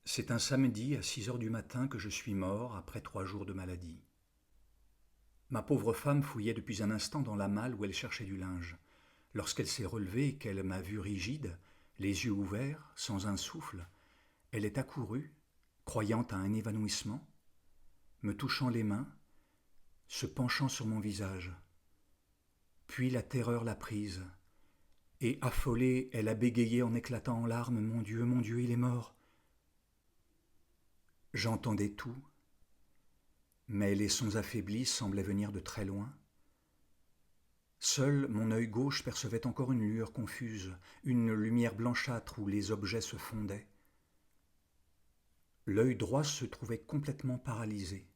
C'est un samedi à 6 heures du matin que je suis mort après 3 jours de maladie. Ma pauvre femme fouillait depuis un instant dans la malle où elle cherchait du linge. Lorsqu'elle s'est relevée et qu'elle m'a vu rigide, les yeux ouverts, sans un souffle, elle est accourue, croyant à un évanouissement, me touchant les mains, se penchant sur mon visage. Puis la terreur l'a prise, et affolée, elle a bégayé en éclatant en larmes: mon Dieu, il est mort. J'entendais tout, mais les sons affaiblis semblaient venir de très loin. Seul mon œil gauche percevait encore une lueur confuse, une lumière blanchâtre où les objets se fondaient. L'œil droit se trouvait complètement paralysé.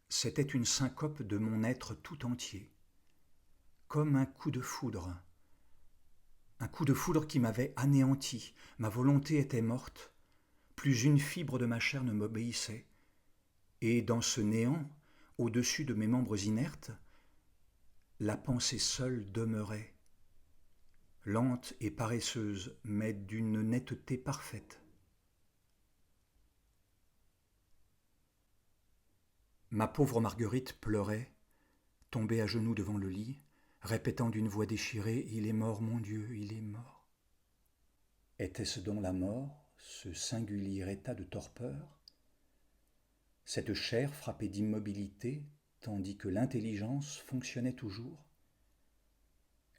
C'était une syncope de mon être tout entier, comme un coup de foudre qui m'avait anéanti. Ma volonté était morte, plus une fibre de ma chair ne m'obéissait, et dans ce néant, au-dessus de mes membres inertes, la pensée seule demeurait, lente et paresseuse, mais d'une netteté parfaite. Ma pauvre Marguerite pleurait, tombée à genoux devant le lit, répétant d'une voix déchirée: Il est mort, mon Dieu, il est mort. Était-ce donc la mort, ce singulier état de torpeur? Cette chair frappée d'immobilité, tandis que l'intelligence fonctionnait toujours?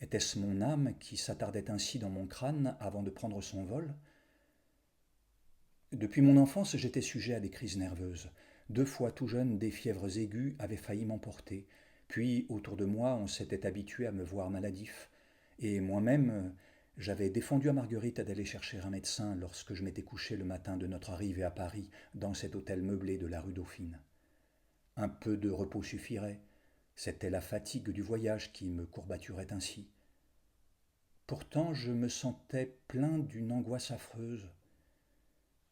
Était-ce mon âme qui s'attardait ainsi dans mon crâne avant de prendre son vol? Depuis mon enfance, j'étais sujet à des crises nerveuses. 2 fois tout jeune, des fièvres aiguës avaient failli m'emporter. Puis, autour de moi, on s'était habitué à me voir maladif. Et moi-même, j'avais défendu à Marguerite d'aller chercher un médecin lorsque je m'étais couché le matin de notre arrivée à Paris, dans cet hôtel meublé de la rue Dauphine. Un peu de repos suffirait. C'était la fatigue du voyage qui me courbaturait ainsi. Pourtant, je me sentais plein d'une angoisse affreuse.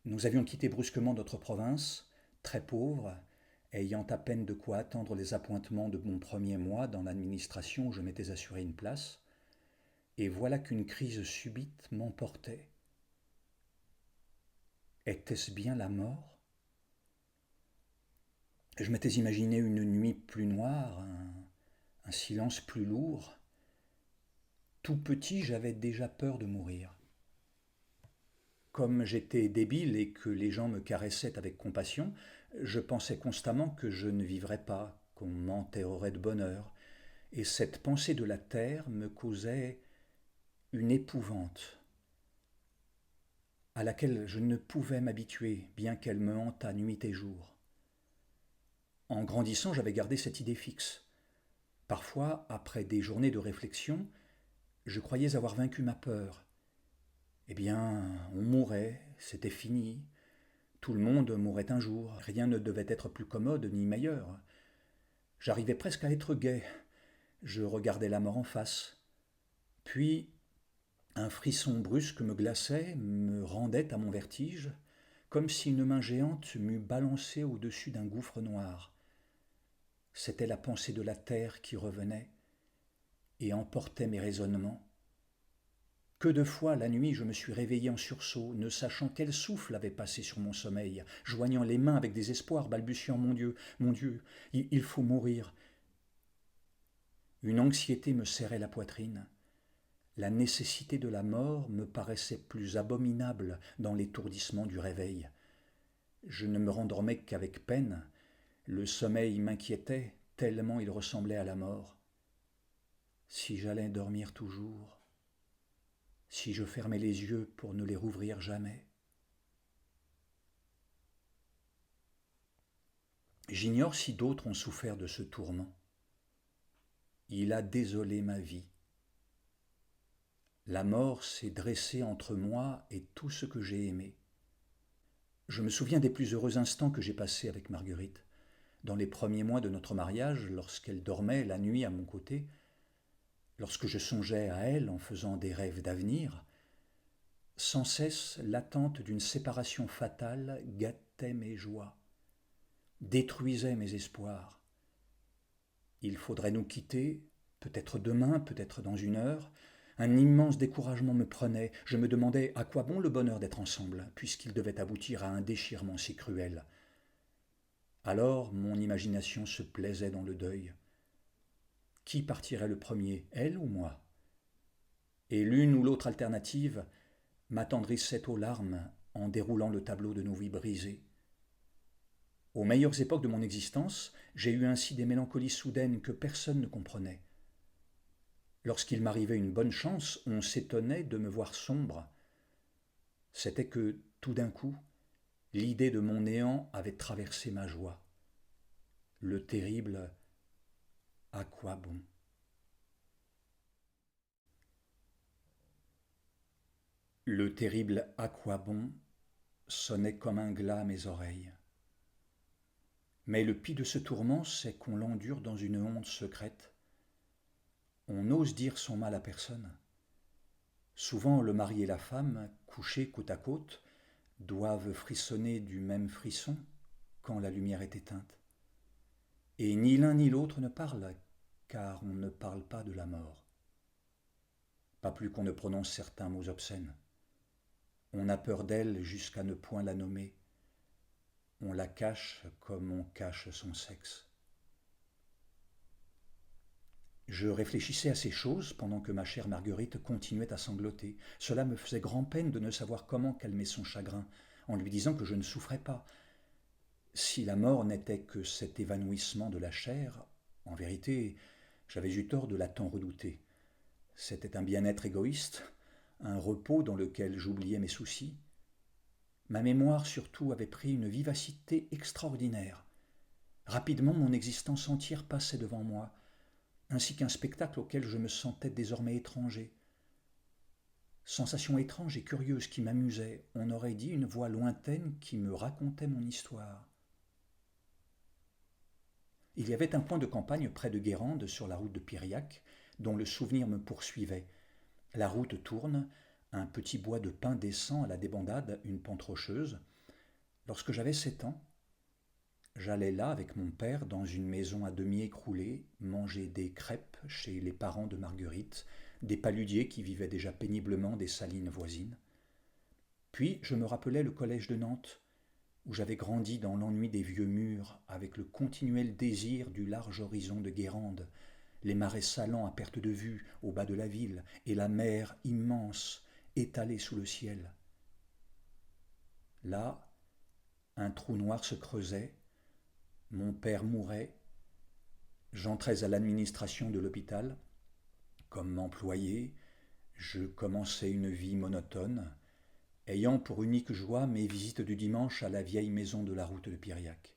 Nous avions quitté brusquement notre province, très pauvre, ayant à peine de quoi attendre les appointements de mon premier mois dans l'administration où je m'étais assuré une place, et voilà qu'une crise subite m'emportait. Était-ce bien la mort? Je m'étais imaginé une nuit plus noire, un silence plus lourd. Tout petit, j'avais déjà peur de mourir. Comme j'étais débile et que les gens me caressaient avec compassion, je pensais constamment que je ne vivrais pas, qu'on m'enterrerait de bonne heure, et cette pensée de la terre me causait une épouvante à laquelle je ne pouvais m'habituer, bien qu'elle me hantât nuit et jour. En grandissant, j'avais gardé cette idée fixe. Parfois, après des journées de réflexion, je croyais avoir vaincu ma peur. Eh bien, on mourrait, c'était fini. Tout le monde mourrait un jour, rien ne devait être plus commode ni meilleur. J'arrivais presque à être gai. Je regardais la mort en face. Puis, un frisson brusque me glaçait, me rendait à mon vertige, comme si une main géante m'eût balancé au-dessus d'un gouffre noir. C'était la pensée de la terre qui revenait et emportait mes raisonnements. Que de fois la nuit je me suis réveillé en sursaut, ne sachant quel souffle avait passé sur mon sommeil, joignant les mains avec désespoir, balbutiant: mon Dieu, il faut mourir. Une anxiété me serrait la poitrine. La nécessité de la mort me paraissait plus abominable dans l'étourdissement du réveil. Je ne me rendormais qu'avec peine. Le sommeil m'inquiétait, tellement il ressemblait à la mort. Si j'allais dormir toujours, si je fermais les yeux pour ne les rouvrir jamais. J'ignore si d'autres ont souffert de ce tourment. Il a désolé ma vie. La mort s'est dressée entre moi et tout ce que j'ai aimé. Je me souviens des plus heureux instants que j'ai passés avec Marguerite. Dans les premiers mois de notre mariage, lorsqu'elle dormait la nuit à mon côté, lorsque je songeais à elle en faisant des rêves d'avenir, sans cesse l'attente d'une séparation fatale gâtait mes joies, détruisait mes espoirs. Il faudrait nous quitter, peut-être demain, peut-être dans une heure, Un immense découragement me prenait. Je me demandais à quoi bon le bonheur d'être ensemble, puisqu'il devait aboutir à un déchirement si cruel. Alors mon imagination se plaisait dans le deuil. Qui partirait le premier, elle ou moi? Et l'une ou l'autre alternative m'attendrissait aux larmes en déroulant le tableau de nos vies brisées. Aux meilleures époques de mon existence, j'ai eu ainsi des mélancolies soudaines que personne ne comprenait. Lorsqu'il m'arrivait une bonne chance, on s'étonnait de me voir sombre. C'était que, tout d'un coup, l'idée de mon néant avait traversé ma joie. Le terrible à quoi bon? Le terrible à quoi bon sonnait comme un glas à mes oreilles. Mais le pis de ce tourment, c'est qu'on l'endure dans une honte secrète. On n'ose dire son mal à personne. Souvent, le mari et la femme, couchés côte à côte, doivent frissonner du même frisson quand la lumière est éteinte. Et ni l'un ni l'autre ne parle, car on ne parle pas de la mort. Pas plus qu'on ne prononce certains mots obscènes. On a peur d'elle jusqu'à ne point la nommer. On la cache comme on cache son sexe. Je réfléchissais à ces choses pendant que ma chère Marguerite continuait à sangloter. Cela me faisait grand-peine de ne savoir comment calmer son chagrin, en lui disant que je ne souffrais pas. Si la mort n'était que cet évanouissement de la chair, en vérité, j'avais eu tort de la tant redouter. C'était un bien-être égoïste, un repos dans lequel j'oubliais mes soucis. Ma mémoire surtout avait pris une vivacité extraordinaire. Rapidement, mon existence entière passait devant moi, ainsi qu'un spectacle auquel je me sentais désormais étranger. Sensation étrange et curieuse qui m'amusait, on aurait dit une voix lointaine qui me racontait mon histoire. Il y avait un point de campagne près de Guérande, sur la route de Piriac, dont le souvenir me poursuivait. La route tourne, un petit bois de pins descend à la débandade, une pente rocheuse. Lorsque j'avais 7 ans, j'allais là avec mon père dans une maison à demi écroulée, manger des crêpes chez les parents de Marguerite, des paludiers qui vivaient déjà péniblement des salines voisines. Puis je me rappelais le collège de Nantes, où j'avais grandi dans l'ennui des vieux murs, avec le continuel désir du large horizon de Guérande, les marais salants à perte de vue au bas de la ville, et la mer immense, étalée sous le ciel. Là, un trou noir se creusait, mon père mourait, j'entrais à l'administration de l'hôpital. Comme employé, je commençais une vie monotone, ayant pour unique joie mes visites du dimanche à la vieille maison de la route de Piriac.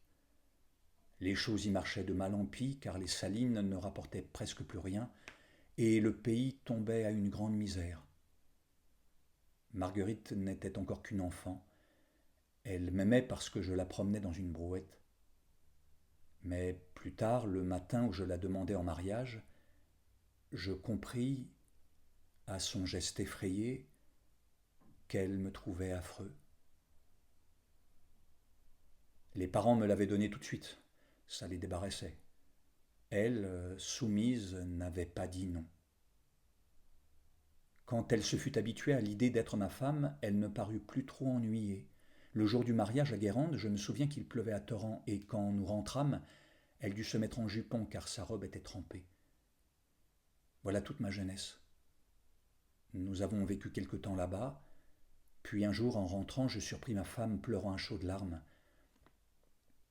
Les choses y marchaient de mal en pis, car les salines ne rapportaient presque plus rien, et le pays tombait à une grande misère. Marguerite n'était encore qu'une enfant. Elle m'aimait parce que je la promenais dans une brouette. Mais plus tard, le matin où je la demandai en mariage, je compris, à son geste effrayé, qu'elle me trouvait affreux. Les parents me l'avaient donné tout de suite, ça les débarrassait. Elle, soumise, n'avait pas dit non. Quand elle se fut habituée à l'idée d'être ma femme, elle ne parut plus trop ennuyée. Le jour du mariage à Guérande, je me souviens qu'il pleuvait à torrents, et quand nous rentrâmes, elle dut se mettre en jupon car sa robe était trempée. Voilà toute ma jeunesse. Nous avons vécu quelque temps là-bas, puis un jour, en rentrant, je surpris ma femme pleurant à chaudes larmes.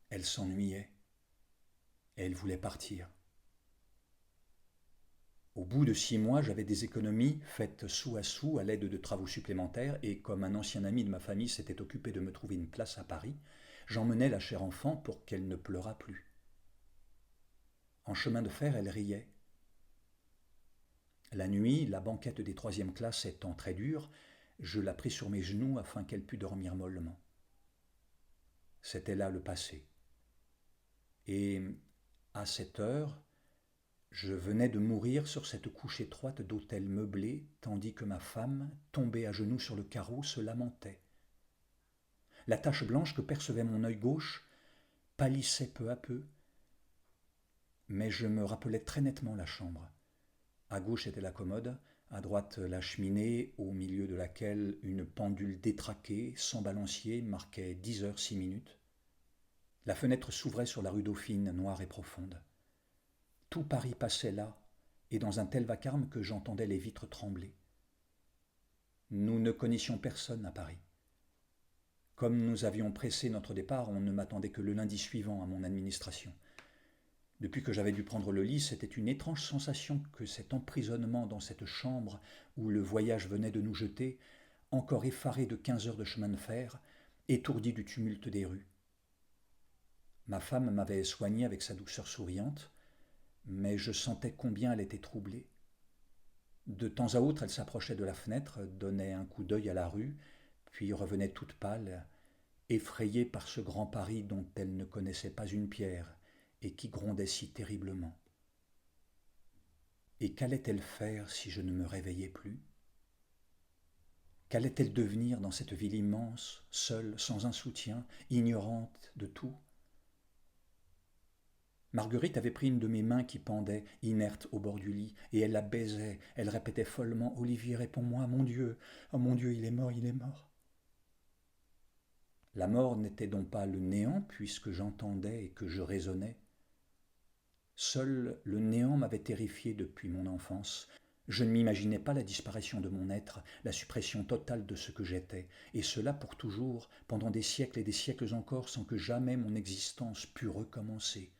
Elle s'ennuyait, et elle voulait partir. Au bout de 6 mois, j'avais des économies faites sou à sou à l'aide de travaux supplémentaires, et comme un ancien ami de ma famille s'était occupé de me trouver une place à Paris, j'emmenai la chère enfant pour qu'elle ne pleurât plus. En chemin de fer, elle riait. La nuit, la banquette des 3e classes étant très dure, je la pris sur mes genoux afin qu'elle pût dormir mollement. C'était là le passé. Et à cette heure, je venais de mourir sur cette couche étroite d'hôtel meublé, tandis que ma femme, tombée à genoux sur le carreau, se lamentait. La tache blanche que percevait mon œil gauche pâlissait peu à peu, mais je me rappelais très nettement la chambre. À gauche était la commode, À droite, la cheminée, au milieu de laquelle une pendule détraquée, sans balancier, marquait 10h06. La fenêtre s'ouvrait sur la rue Dauphine, noire et profonde. Tout Paris passait là, et dans un tel vacarme que j'entendais les vitres trembler. Nous ne connaissions personne à Paris. Comme nous avions pressé notre départ, on ne m'attendait que le lundi suivant à mon administration. Depuis que j'avais dû prendre le lit, c'était une étrange sensation que cet emprisonnement dans cette chambre où le voyage venait de nous jeter, encore effaré de 15 heures de chemin de fer, étourdi du tumulte des rues. Ma femme m'avait soigné avec sa douceur souriante, mais je sentais combien elle était troublée. De temps à autre, elle s'approchait de la fenêtre, donnait un coup d'œil à la rue, puis revenait toute pâle, effrayée par ce grand Paris dont elle ne connaissait pas une pierre et qui grondait si terriblement. Et qu'allait-elle faire si je ne me réveillais plus? Qu'allait-elle devenir dans cette ville immense, seule, sans un soutien, ignorante de tout? Marguerite avait pris une de mes mains qui pendait, inerte, au bord du lit, et elle la baisait. Elle répétait follement: Olivier, réponds-moi, mon Dieu! Oh mon Dieu, il est mort, il est mort! La mort n'était donc pas le néant, puisque j'entendais et que je raisonnais. Seul le néant m'avait terrifié depuis mon enfance. Je ne m'imaginais pas la disparition de mon être, la suppression totale de ce que j'étais, et cela pour toujours, pendant des siècles et des siècles encore, sans que jamais mon existence pût recommencer.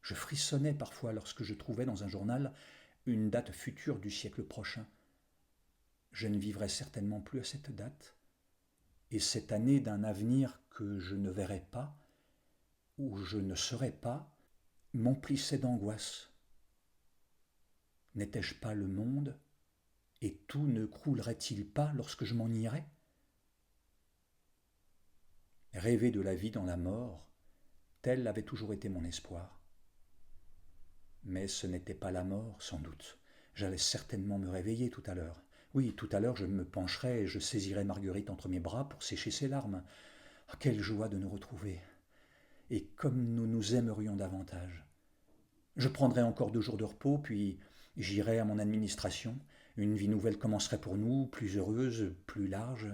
Je frissonnais parfois lorsque je trouvais dans un journal une date future du siècle prochain. Je ne vivrais certainement plus à cette date, et cette année d'un avenir que je ne verrais pas, ou je ne serais pas, m'emplissait d'angoisse. N'étais-je pas le monde, et tout ne croulerait-il pas lorsque je m'en irais? Rêver de la vie dans la mort, tel avait toujours été mon espoir. Mais ce n'était pas la mort, sans doute. J'allais certainement me réveiller tout à l'heure. Oui, tout à l'heure je me pencherais et je saisirais Marguerite entre mes bras pour sécher ses larmes. Ah, quelle joie de nous retrouver! Et comme nous nous aimerions davantage. Je prendrais encore 2 jours de repos, puis j'irais à mon administration. Une vie nouvelle commencerait pour nous, plus heureuse, plus large.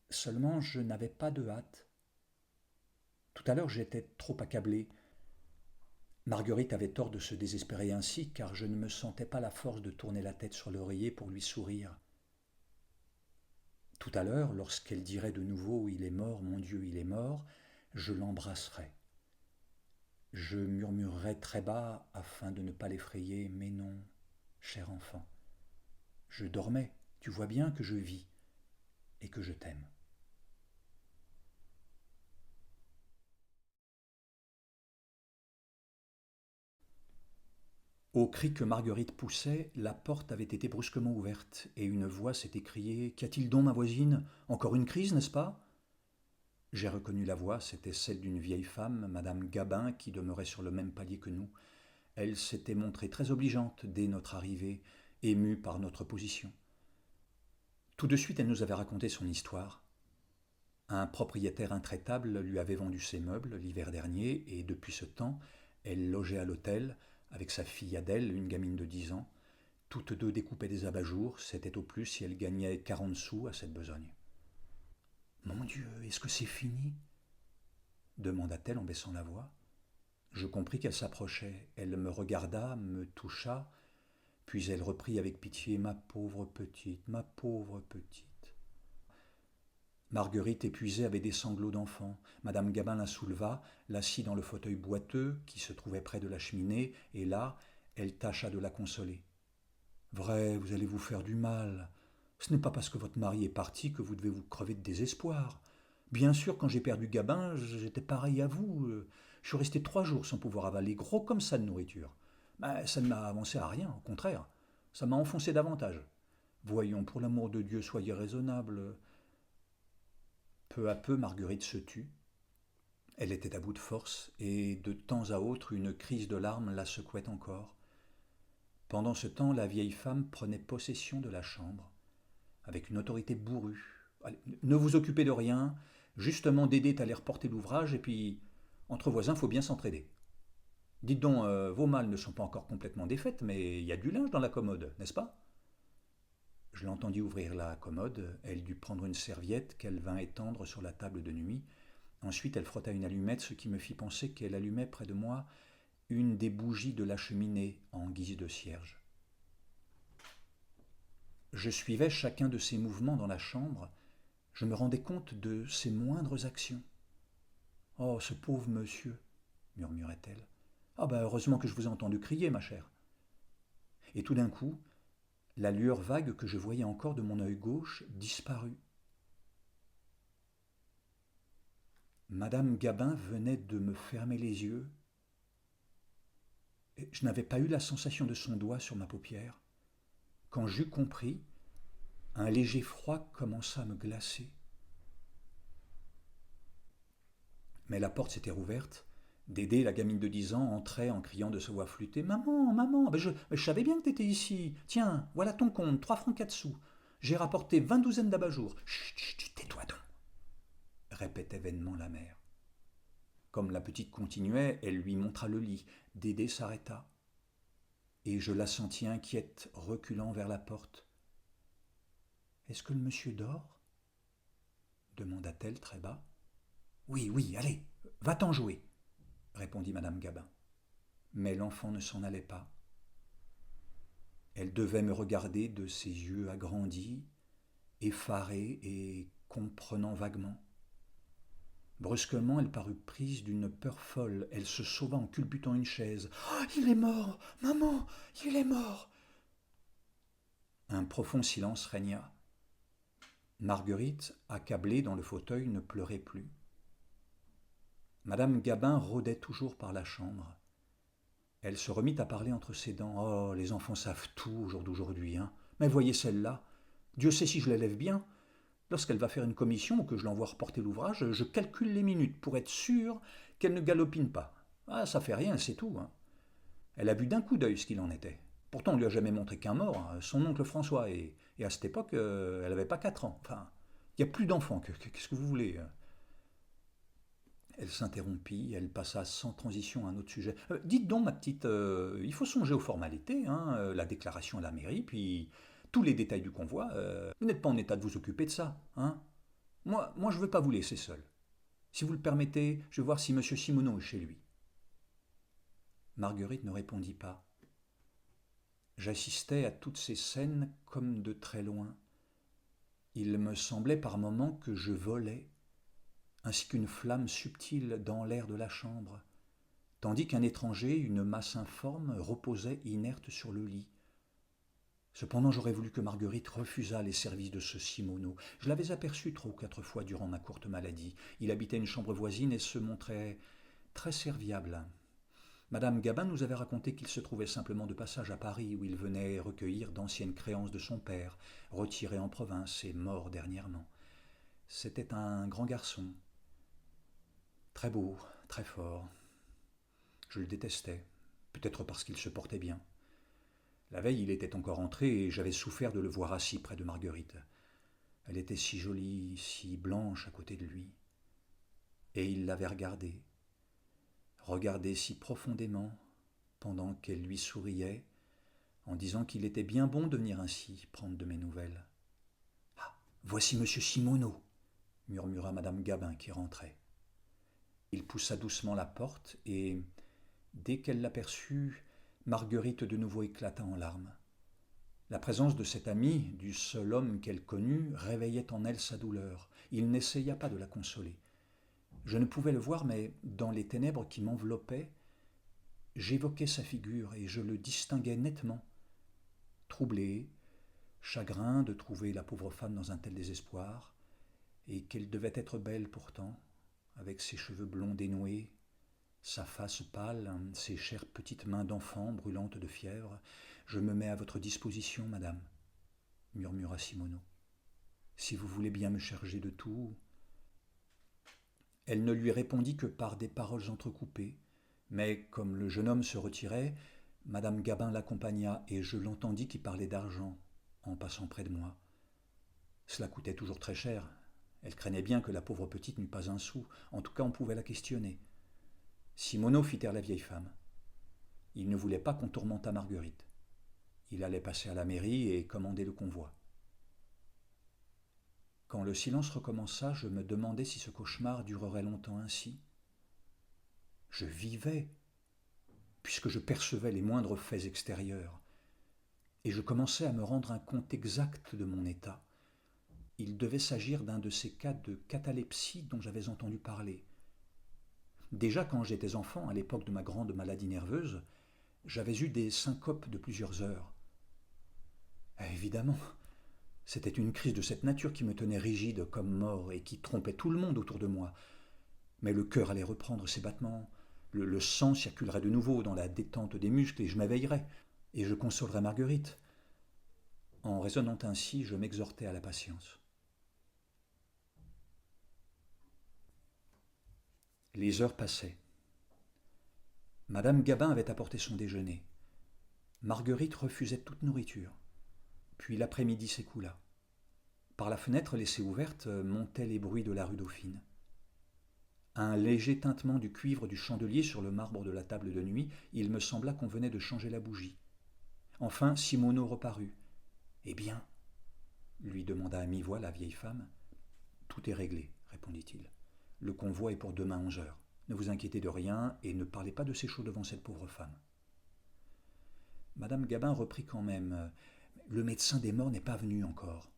Seulement, je n'avais pas de hâte. Tout à l'heure, j'étais trop accablé. Marguerite avait tort de se désespérer ainsi, car je ne me sentais pas la force de tourner la tête sur l'oreiller pour lui sourire. Tout à l'heure, lorsqu'elle dirait de nouveau « Il est mort, mon Dieu, il est mort », je l'embrasserais. Je murmurerais très bas afin de ne pas l'effrayer, mais non, cher enfant. Je dormais, tu vois bien que je vis et que je t'aime. Au cri que Marguerite poussait, la porte avait été brusquement ouverte, et une voix s'est écriée: Qu'y a-t-il donc, ma voisine? Encore une crise, n'est-ce pas? J'ai reconnu la voix, c'était celle d'une vieille femme, madame Gabin, qui demeurait sur le même palier que nous. Elle s'était montrée très obligeante dès notre arrivée, émue par notre position. Tout de suite, elle nous avait raconté son histoire. Un propriétaire intraitable lui avait vendu ses meubles l'hiver dernier, et depuis ce temps, elle logeait à l'hôtel, avec sa fille Adèle, une gamine de 10 ans. Toutes deux découpaient des abat-jours, c'était au plus si elle gagnait 40 sous à cette besogne. Mon Dieu, est-ce que c'est fini? Demanda-t-elle en baissant la voix. Je compris qu'elle s'approchait. Elle me regarda, me toucha, puis elle reprit avec pitié: Ma pauvre petite, ma pauvre petite. Marguerite, épuisée, avait des sanglots d'enfant. Madame Gabin la souleva, l'assit dans le fauteuil boiteux qui se trouvait près de la cheminée, et là, elle tâcha de la consoler. Vrai, vous allez vous faire du mal. Ce n'est pas parce que votre mari est parti que vous devez vous crever de désespoir. Bien sûr, quand j'ai perdu Gabin, j'étais pareil à vous. Je suis resté 3 jours sans pouvoir avaler, gros comme ça de nourriture. Mais ça ne m'a avancé à rien, au contraire. Ça m'a enfoncé davantage. Voyons, pour l'amour de Dieu, soyez raisonnable. Peu à peu, Marguerite se tut. Elle était à bout de force, et de temps à autre, une crise de larmes la secouait encore. Pendant ce temps, la vieille femme prenait possession de la chambre, avec une autorité bourrue. Allez, ne vous occupez de rien, justement Dédé est allé reporter l'ouvrage, et puis, entre voisins, faut bien s'entraider. Dites donc, vos malles ne sont pas encore complètement défaites, mais il y a du linge dans la commode, n'est-ce pas? Je l'entendis ouvrir la commode, elle dut prendre une serviette qu'elle vint étendre sur la table de nuit. Ensuite, elle frotta une allumette, ce qui me fit penser qu'elle allumait près de moi une des bougies de la cheminée en guise de cierge. Je suivais chacun de ses mouvements dans la chambre, je me rendais compte de ses moindres actions. Oh, ce pauvre monsieur, murmurait-elle. Ah ben heureusement que je vous ai entendu crier, ma chère. Et tout d'un coup, la lueur vague que je voyais encore de mon œil gauche disparut. Madame Gabin venait de me fermer les yeux. Et je n'avais pas eu la sensation de son doigt sur ma paupière. Quand j'eus compris, un léger froid commença à me glacer. Mais la porte s'était rouverte. Dédé, la gamine de 10 ans, entrait en criant de sa voix flûtée. Maman, maman, je savais bien que t'étais ici. Tiens, voilà ton compte, 3 francs 4 sous. J'ai rapporté 20 douzaines d'abat-jours. Chut, chut, tais-toi donc, répétait vainement la mère. Comme la petite continuait, elle lui montra le lit. Dédé s'arrêta. Et je la sentis inquiète, reculant vers la porte. Est-ce que le monsieur dort demanda-t-elle très bas. Oui, oui, allez, va-t'en jouer, répondit madame Gabin. Mais l'enfant ne s'en allait pas. Elle devait me regarder de ses yeux agrandis, effarés et comprenant vaguement. Brusquement, elle parut prise d'une peur folle. Elle se sauva en culbutant une chaise. Oh, il est mort, maman, il est mort. Un profond silence régna. Marguerite, accablée dans le fauteuil, ne pleurait plus. Madame Gabin rôdait toujours par la chambre. Elle se remit à parler entre ses dents. Oh, les enfants savent tout au jour d'aujourd'hui, hein. Mais voyez celle-là. Dieu sait si je l'élève bien. Lorsqu'elle va faire une commission ou que je l'envoie reporter l'ouvrage, je calcule les minutes pour être sûr qu'elle ne galopine pas. Ah, ça fait rien, c'est tout, hein. Elle a vu d'un coup d'œil ce qu'il en était. Pourtant, on lui a jamais montré qu'un mort, hein, son oncle François, et à cette époque, elle n'avait pas 4 ans. Enfin, il n'y a plus d'enfants, qu'est-ce que vous voulez? Elle s'interrompit, elle passa sans transition à un autre sujet. Dites donc, ma petite, il faut songer aux formalités, hein, la déclaration à la mairie, puis tous les détails du convoi. Vous n'êtes pas en état de vous occuper de ça, hein? Moi, je ne veux pas vous laisser seul. Si vous le permettez, je vais voir si monsieur Simoneau est chez lui. Marguerite ne répondit pas. J'assistais à toutes ces scènes comme de très loin. Il me semblait par moments que je volais, ainsi qu'une flamme subtile dans l'air de la chambre, tandis qu'un étranger, une masse informe, reposait inerte sur le lit. Cependant, j'aurais voulu que Marguerite refusât les services de ce Simoneau. Je l'avais aperçu 3 ou 4 fois durant ma courte maladie. Il habitait une chambre voisine et se montrait très serviable. Madame Gabin nous avait raconté qu'il se trouvait simplement de passage à Paris, où il venait recueillir d'anciennes créances de son père, retiré en province et mort dernièrement. C'était un grand garçon, très beau, très fort. Je le détestais, peut-être parce qu'il se portait bien. La veille, il était encore entré et j'avais souffert de le voir assis près de Marguerite. Elle était si jolie, si blanche à côté de lui. Et il l'avait regardée si profondément, pendant qu'elle lui souriait, en disant qu'il était bien bon de venir ainsi prendre de mes nouvelles. Ah, voici monsieur Simoneau, murmura madame Gabin qui rentrait. Il poussa doucement la porte et, dès qu'elle l'aperçut, Marguerite de nouveau éclata en larmes. La présence de cet ami, du seul homme qu'elle connut, réveillait en elle sa douleur. Il n'essaya pas de la consoler. Je ne pouvais le voir, mais dans les ténèbres qui m'enveloppaient, j'évoquais sa figure et je le distinguais nettement. Troublé, chagrin de trouver la pauvre femme dans un tel désespoir, et qu'elle devait être belle pourtant, avec ses cheveux blonds dénoués, sa face pâle, ses chères petites mains d'enfant brûlantes de fièvre. Je me mets à votre disposition, madame, murmura Simoneau. Si vous voulez bien me charger de tout. Elle ne lui répondit que par des paroles entrecoupées, mais comme le jeune homme se retirait, madame Gabin l'accompagna et je l'entendis qui parlait d'argent en passant près de moi. Cela coûtait toujours très cher. Elle craignait bien que la pauvre petite n'eût pas un sou. En tout cas, on pouvait la questionner. Simoneau fit taire la vieille femme. Il ne voulait pas qu'on tourmentât Marguerite. Il allait passer à la mairie et commander le convoi. Quand le silence recommença, je me demandais si ce cauchemar durerait longtemps ainsi. Je vivais, puisque je percevais les moindres faits extérieurs, et je commençais à me rendre un compte exact de mon état. Il devait s'agir d'un de ces cas de catalepsie dont j'avais entendu parler. Déjà quand j'étais enfant, à l'époque de ma grande maladie nerveuse, j'avais eu des syncopes de plusieurs heures. Évidemment, c'était une crise de cette nature qui me tenait rigide comme mort et qui trompait tout le monde autour de moi. Mais le cœur allait reprendre ses battements, le sang circulerait de nouveau dans la détente des muscles et je m'éveillerais, et je consolerais Marguerite. En raisonnant ainsi, je m'exhortais à la patience. Les heures passaient. Madame Gabin avait apporté son déjeuner. Marguerite refusait toute nourriture. Puis l'après-midi s'écoula. Par la fenêtre laissée ouverte montaient les bruits de la rue Dauphine. Un léger tintement du cuivre du chandelier sur le marbre de la table de nuit, il me sembla qu'on venait de changer la bougie. Enfin, Simoneau reparut. Eh bien, lui demanda à mi-voix la vieille femme. Tout est réglé, répondit-il. Le convoi est pour demain 11h. Ne vous inquiétez de rien et ne parlez pas de ces choses devant cette pauvre femme. Madame Gabin reprit quand même. Le médecin des morts n'est pas venu encore.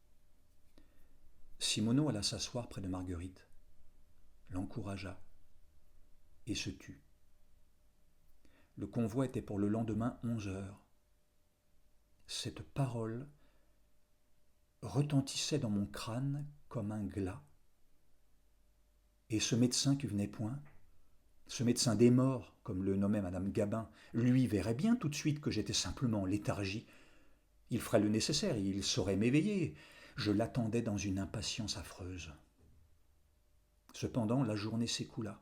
Simoneau alla s'asseoir près de Marguerite, l'encouragea et se tut. Le convoi était pour le lendemain 11h. Cette parole retentissait dans mon crâne comme un glas. Et ce médecin qui venait point, ce médecin des morts, comme le nommait Madame Gabin, lui verrait bien tout de suite que j'étais simplement en léthargie. Il ferait le nécessaire, il saurait m'éveiller. Je l'attendais dans une impatience affreuse. Cependant, la journée s'écoula.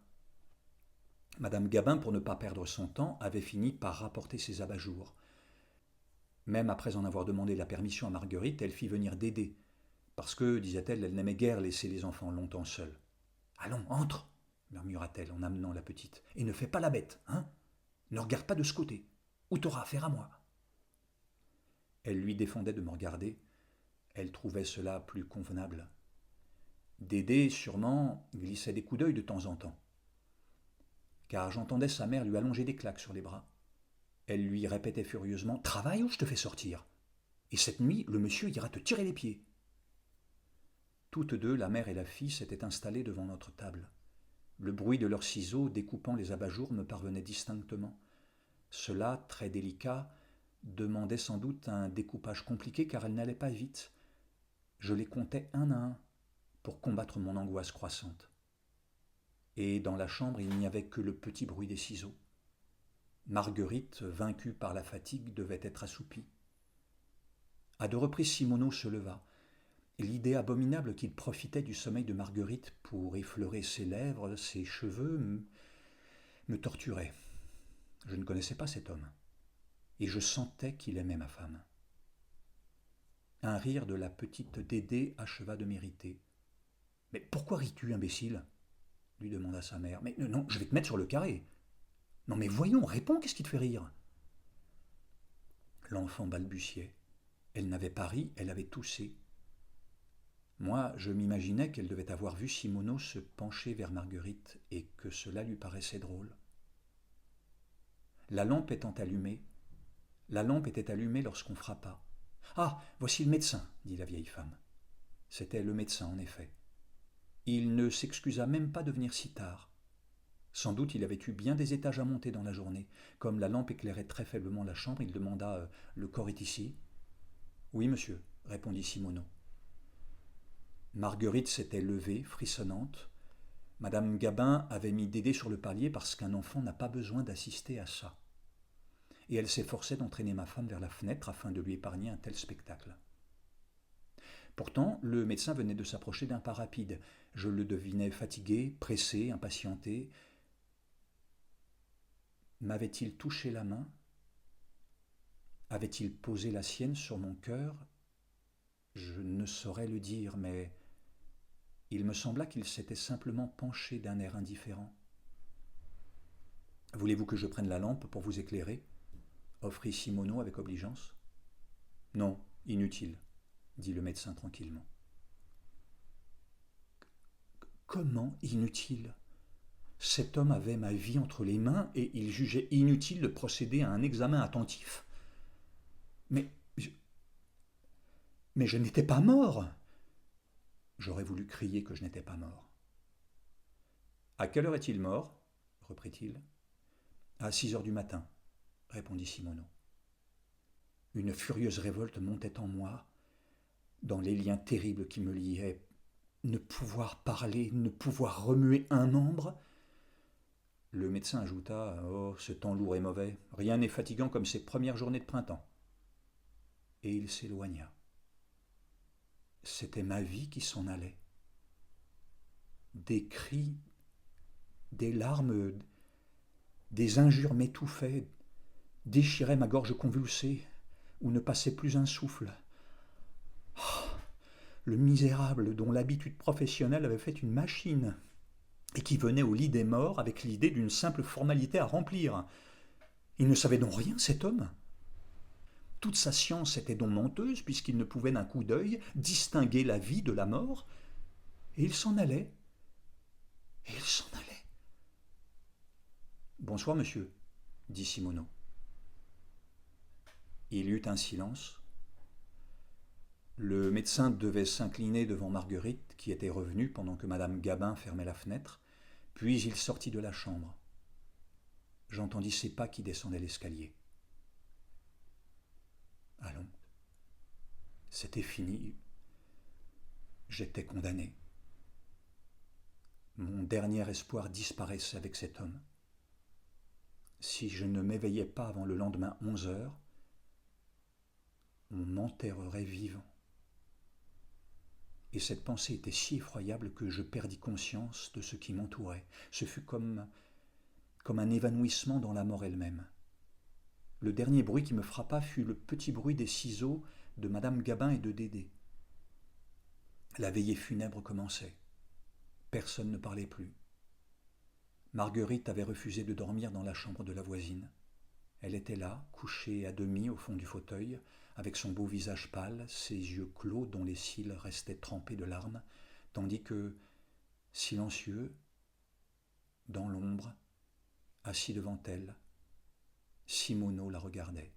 Madame Gabin, pour ne pas perdre son temps, avait fini par rapporter ses abat-jours. Même après en avoir demandé la permission à Marguerite, elle fit venir Dédé, parce que, disait-elle, elle n'aimait guère laisser les enfants longtemps seuls. « Allons, entre !» murmura-t-elle en amenant la petite. « Et ne fais pas la bête, hein ? Ne regarde pas de ce côté, ou t'auras affaire à moi. » Elle lui défendait de me regarder. Elle trouvait cela plus convenable. Dédé, sûrement, glissait des coups d'œil de temps en temps. Car j'entendais sa mère lui allonger des claques sur les bras. Elle lui répétait furieusement « Travaille ou je te fais sortir. Et cette nuit, le monsieur ira te tirer les pieds. » Toutes deux, la mère et la fille, s'étaient installées devant notre table. Le bruit de leurs ciseaux découpant les abat-jours me parvenait distinctement. Cela, très délicat, demandait sans doute un découpage compliqué car elles n'allaient pas vite. Je les comptais un à un pour combattre mon angoisse croissante. Et dans la chambre, il n'y avait que le petit bruit des ciseaux. Marguerite, vaincue par la fatigue, devait être assoupie. À deux reprises, Simoneau se leva. L'idée abominable qu'il profitait du sommeil de Marguerite pour effleurer ses lèvres, ses cheveux, me torturait. Je ne connaissais pas cet homme, et je sentais qu'il aimait ma femme. Un rire de la petite Dédé acheva de m'irriter. « Mais pourquoi ris-tu, imbécile ?» lui demanda sa mère. « Mais non, je vais te mettre sur le carré. »« Non mais voyons, réponds, qu'est-ce qui te fait rire ?» L'enfant balbutiait. Elle n'avait pas ri, elle avait toussé. Moi, je m'imaginais qu'elle devait avoir vu Simoneau se pencher vers Marguerite et que cela lui paraissait drôle. La lampe était allumée lorsqu'on frappa. « Ah, voici le médecin, » dit la vieille femme. C'était le médecin, en effet. Il ne s'excusa même pas de venir si tard. Sans doute il avait eu bien des étages à monter dans la journée. Comme la lampe éclairait très faiblement la chambre, il demanda « Le corps est ici ?»« Oui, monsieur, » répondit Simoneau. Marguerite s'était levée, frissonnante. Madame Gabin avait mis Dédé sur le palier parce qu'un enfant n'a pas besoin d'assister à ça. Et elle s'efforçait d'entraîner ma femme vers la fenêtre afin de lui épargner un tel spectacle. Pourtant, le médecin venait de s'approcher d'un pas rapide. Je le devinais fatigué, pressé, impatienté. M'avait-il touché la main ? Avait-il posé la sienne sur mon cœur ? Je ne saurais le dire, mais il me sembla qu'il s'était simplement penché d'un air indifférent. « Voulez-vous que je prenne la lampe pour vous éclairer ?» offrit Simoneau avec obligeance. Non, inutile, dit le médecin tranquillement. Comment inutile? Cet homme avait ma vie entre les mains et il jugeait inutile de procéder à un examen attentif. Mais Mais je n'étais pas mort. J'aurais voulu crier que je n'étais pas mort. À quelle heure est-il mort? Reprit-il. À 6 heures du matin, répondit Simoneau. Une furieuse révolte montait en moi, dans les liens terribles qui me liaient. Ne pouvoir parler, ne pouvoir remuer un membre. Le médecin ajouta: Oh, ce temps lourd et mauvais, rien n'est fatigant comme ces premières journées de printemps. Et il s'éloigna. C'était ma vie qui s'en allait. Des cris, des larmes, des injures m'étouffaient, déchiraient ma gorge convulsée, où ne passait plus un souffle. Oh, le misérable dont l'habitude professionnelle avait fait une machine, et qui venait au lit des morts avec l'idée d'une simple formalité à remplir. Il ne savait donc rien, cet homme. Toute sa science était donc menteuse, puisqu'il ne pouvait d'un coup d'œil distinguer la vie de la mort, et il s'en allait. Et il s'en allait. Bonsoir, monsieur, dit Simoneau. Il y eut un silence. Le médecin devait s'incliner devant Marguerite, qui était revenue pendant que madame Gabin fermait la fenêtre, puis il sortit de la chambre. J'entendis ses pas qui descendaient l'escalier. Allons, c'était fini. J'étais condamné. Mon dernier espoir disparaissait avec cet homme. Si je ne m'éveillais pas avant le lendemain 11 heures, on m'enterrerait vivant. Et cette pensée était si effroyable que je perdis conscience de ce qui m'entourait. Ce fut comme un évanouissement dans la mort elle-même. Le dernier bruit qui me frappa fut le petit bruit des ciseaux de madame Gabin et de Dédé. La veillée funèbre commençait. Personne ne parlait plus. Marguerite avait refusé de dormir dans la chambre de la voisine. Elle était là, couchée à demi au fond du fauteuil, avec son beau visage pâle, ses yeux clos dont les cils restaient trempés de larmes, tandis que, silencieux, dans l'ombre, assis devant elle, Simoneau la regardait.